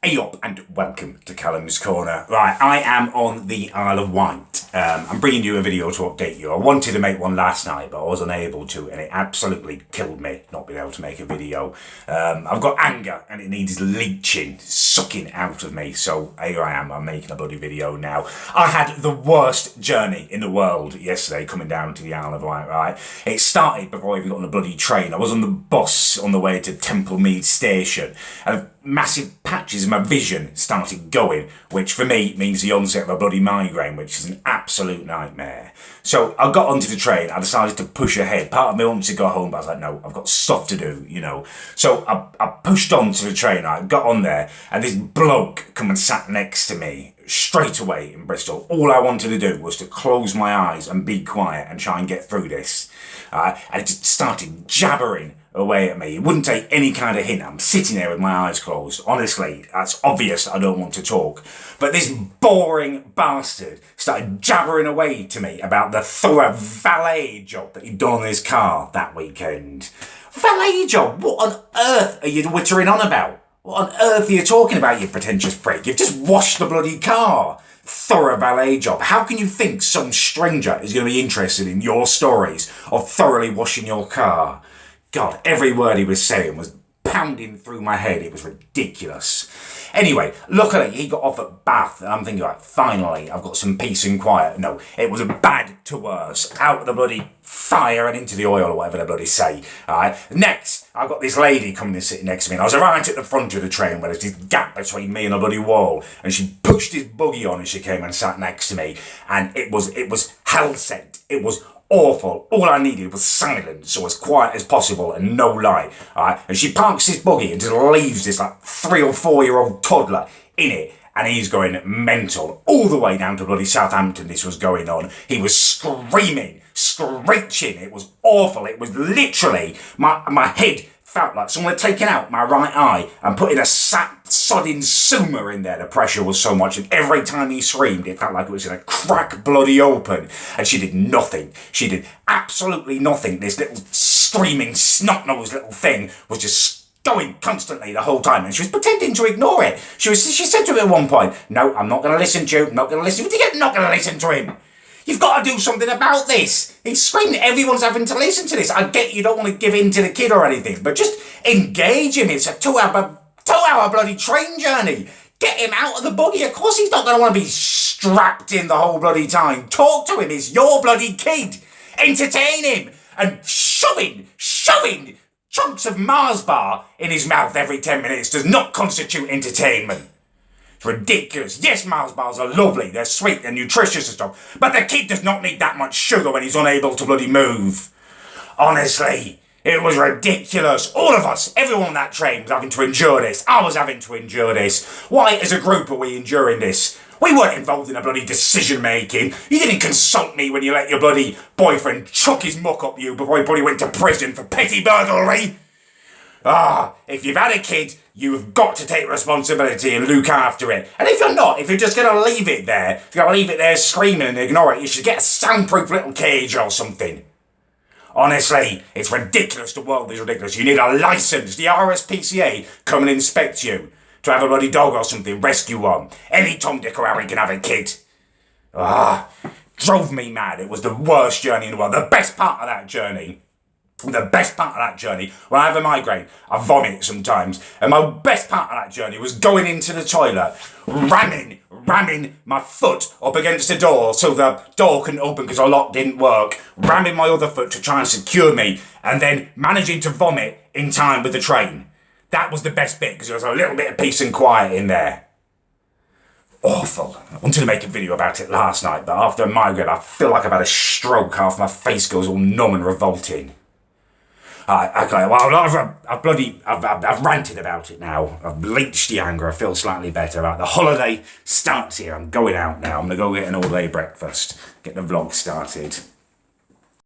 Hey up and welcome to Callum's Corner. Right, I am on the Isle of Wight. I'm bringing you a video to update you. I wanted to make one last night, but I was unable to, and it absolutely killed me not being able to make a video. I've got anger, and it needs leeching, sucking out of me. So here I am. I'm making a bloody video now. I had the worst journey in the world yesterday coming down to the Isle of Wight. Right, it started before I even got on the bloody train. I was on the bus on the way to Templemead Station, and massive patches of my vision started going, which for me means the onset of a bloody migraine, which is an absolute nightmare. So I got onto the train, I decided to push ahead. Part of me wanted to go home, but I was like, no, I've got stuff to do, you know. So I pushed on to the train, I got on there, and this bloke come and sat next to me straight away in Bristol. All I wanted to do was to close my eyes and be quiet and try and get through this. And it just started jabbering away at me. It wouldn't take any kind of hint. I'm sitting there with my eyes closed. Honestly, that's obvious I don't want to talk. But this boring bastard started jabbering away to me about the thorough valet job that he'd done on his car that weekend. Valet job? What on earth are you wittering on about? What on earth are you talking about, you pretentious prick? You've just washed the bloody car. Thorough valet job. How can you think some stranger is going to be interested in your stories of thoroughly washing your car? God, every word he was saying was pounding through my head. It was ridiculous. Anyway, luckily he got off at Bath, and I'm thinking, right, finally, I've got some peace and quiet. No, it was bad to worse. Out of the bloody fire and into the oil, or whatever they bloody say. Alright. Next, I got this lady coming and sitting next to me, and I was right at the front of the train where there's this gap between me and the bloody wall, and she pushed his buggy on and she came and sat next to me, and it was hell sent. It was awful. All I needed was silence, or as quiet as possible and no light. Alright, and she parks this buggy and just leaves this like 3 or 4 year old toddler in it, and he's going mental. All the way down to bloody Southampton this was going on. He was screaming, screeching. It was awful. It was literally, my head felt like someone had taken out my right eye and put in a sodding summa in there. The pressure was so much, and every time he screamed, it felt like it was going to crack bloody open. And she did nothing. She did absolutely nothing. This little screaming, snot-nosed little thing was just going constantly the whole time, and she was pretending to ignore it. She said to him at one point, no, I'm not going to listen to you, not going to listen. What do you get not going to listen to him? You've got to do something about this. He's screaming. Everyone's having to listen to this. I get you don't want to give in to the kid or anything, but just engage him. It's a 2-hour bloody train journey. Get him out of the buggy. Of course he's not going to want to be strapped in the whole bloody time. Talk to him. It's your bloody kid. Entertain him. And shoving chunks of Mars bar in his mouth every 10 minutes does not constitute entertainment. It's ridiculous. Yes, Mars bars are lovely, they're sweet, they're nutritious and stuff, but the kid does not need that much sugar when he's unable to bloody move. Honestly, it was ridiculous. All of us, everyone on that train was having to endure this. I was having to endure this. Why, as a group, are we enduring this? We weren't involved in a bloody decision making. You didn't consult me when you let your bloody boyfriend chuck his muck up you before he probably went to prison for petty burglary. If you've had a kid, you've got to take responsibility and look after it. And if you're not, if you're just going to leave it there, if you're going to leave it there screaming and ignore it, you should get a soundproof little cage or something. Honestly, it's ridiculous. The world is ridiculous. You need a licence. The RSPCA come and inspect you to have a bloody dog or something, rescue one. Any Tom, Dick or Harry can have a kid. Drove me mad. It was the worst journey in the world. The best part of that journey, when I have a migraine, I vomit sometimes, and my best part of that journey was going into the toilet, ramming my foot up against the door so the door couldn't open because the lock didn't work, ramming my other foot to try and secure me, and then managing to vomit in time with the train. That was the best bit, because there was a little bit of peace and quiet in there. Awful. I wanted to make a video about it last night, but after a migraine, I feel like I've had a stroke. Half my face goes all numb and revolting. Okay, well, I've ranted about it now. I've bleached the anger. I feel slightly better. Right, the holiday starts here. I'm going out now. I'm going to go get an all-day breakfast. Get the vlog started.